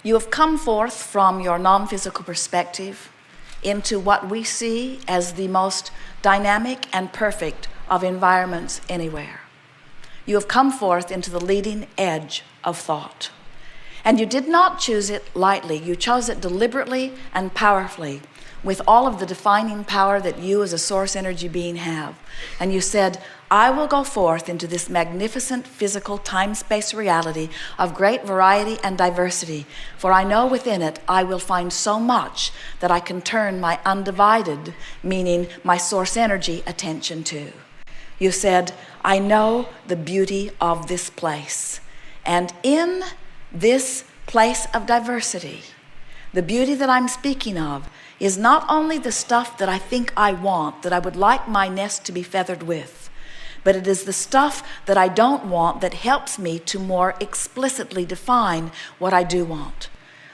You have come forth from your non-physical perspective into what we see as the most dynamic and perfect of environments anywhere. You have come forth into the leading edge of thought. And you did not choose it lightly. You chose it deliberately and powerfully, with all of the defining power that you as a source energy being have. And you said, I will go forth into this magnificent physical time-space reality of great variety and diversity, for I know within it I will find so much that I can turn my undivided, meaning my source energy, attention to. You said, I know the beauty of this place. And in this place of diversity, the beauty that I'm speaking of is not only the stuff that I think I want, that I would like my nest to be feathered with, but it is the stuff that I don't want that helps me to more explicitly define what I do want.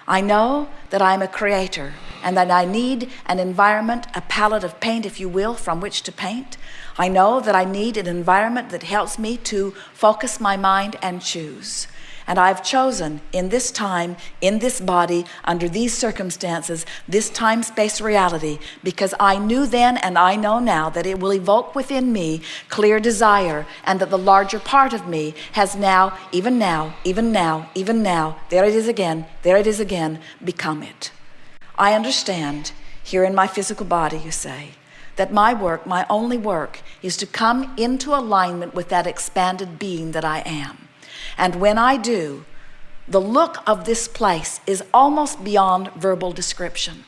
I know that I'm a creator and that I need an environment, a palette of paint, if you will, from which to paint. I know that I need an environment that helps me to focus my mind and choose. And I've chosen in this time, in this body, under these circumstances, this time-space reality, because I knew then and I know now that it will evoke within me clear desire, and that the larger part of me has now, there it is again, become it. I understand, here in my physical body, you say, that my work, my only work, is to come into alignment with that expanded being that I am. And when I do, the look of this place is almost beyond verbal description.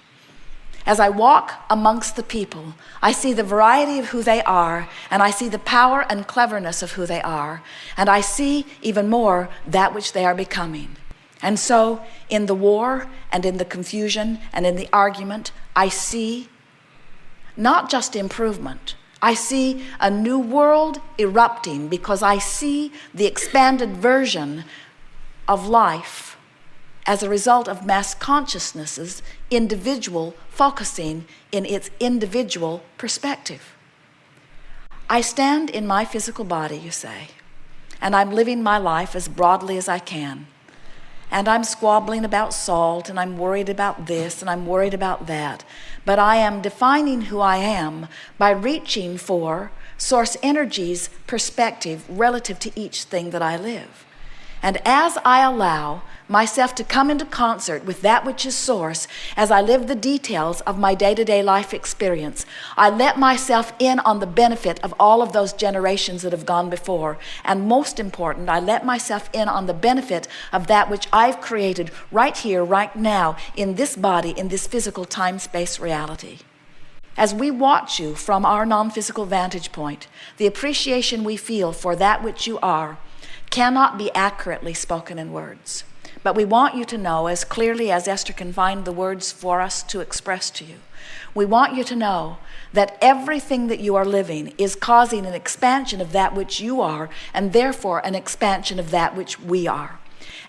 As I walk amongst the people, I see the variety of who they are, and I see the power and cleverness of who they are, and I see even more that which they are becoming. And so, in the war, and in the confusion, and in the argument, I see not just improvement, I see a new world erupting, because I see the expanded version of life as a result of mass consciousness's individual focusing in its individual perspective. I stand in my physical body, you say, and I'm living my life as broadly as I can. And I'm squabbling about salt, and I'm worried about this, and I'm worried about that. But I am defining who I am by reaching for source energy's perspective relative to each thing that I live. And as I allow myself to come into concert with that which is source, as I live the details of my day-to-day life experience, I let myself in on the benefit of all of those generations that have gone before. And most important, I let myself in on the benefit of that which I've created right here, right now, in this body, in this physical time-space reality. As we watch you from our non-physical vantage point, the appreciation we feel for that which you are cannot be accurately spoken in words. But we want you to know, as clearly as Esther can find the words for us to express to you, we want you to know that everything that you are living is causing an expansion of that which you are, and therefore an expansion of that which we are.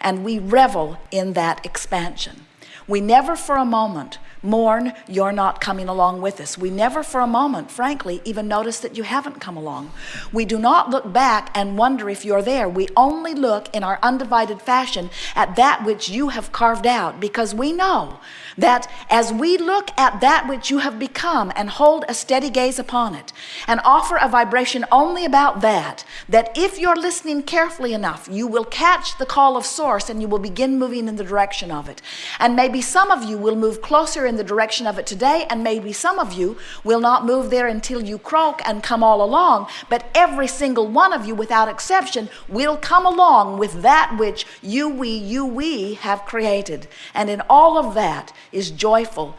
And we revel in that expansion. We never for a moment mourn you're not coming along with us. We never for a moment, frankly, even notice that you haven't come along. We do not look back and wonder if you're there. We only look in our undivided fashion at that which you have carved out, because we know that as we look at that which you have become and hold a steady gaze upon it and offer a vibration only about that, that if you're listening carefully enough, you will catch the call of source and you will begin moving in the direction of it. And maybe some of you will move closer in the direction of it today, and maybe some of you will not move there until you croak and come all along, but every single one of you without exception will come along with that which we have created. And in all of that is joyful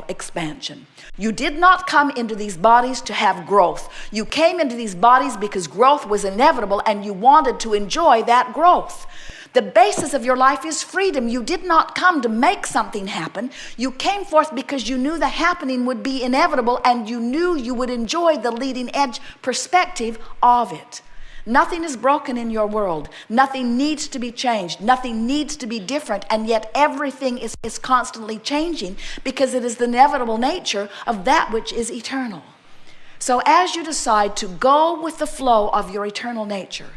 expansion. You did not come into these bodies to have growth. You came into these bodies because growth was inevitable and you wanted to enjoy that growth. The basis of your life is freedom. You did not come to make something happen. You came forth because you knew the happening would be inevitable and you knew you would enjoy the leading edge perspective of it. Nothing is broken in your world. Nothing needs to be changed. Nothing needs to be different. And yet everything is constantly changing because it is the inevitable nature of that which is eternal. So as you decide to go with the flow of your eternal nature,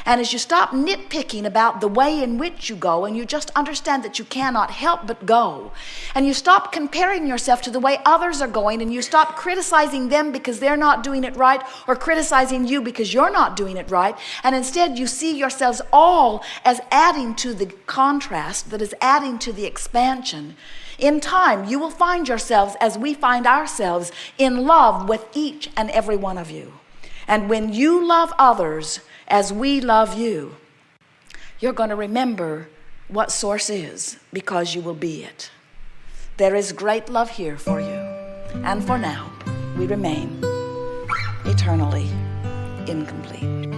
and as you stop nitpicking about the way in which you go, and you just understand that you cannot help but go, and you stop comparing yourself to the way others are going, and you stop criticizing them because they're not doing it right, or criticizing you because you're not doing it right, and instead you see yourselves all as adding to the contrast that is adding to the expansion, in time you will find yourselves, as we find ourselves, in love with each and every one of you. And when you love others as we love you, you're going to remember what source is, because you will be it. There is great love here for you. And for now, we remain eternally incomplete.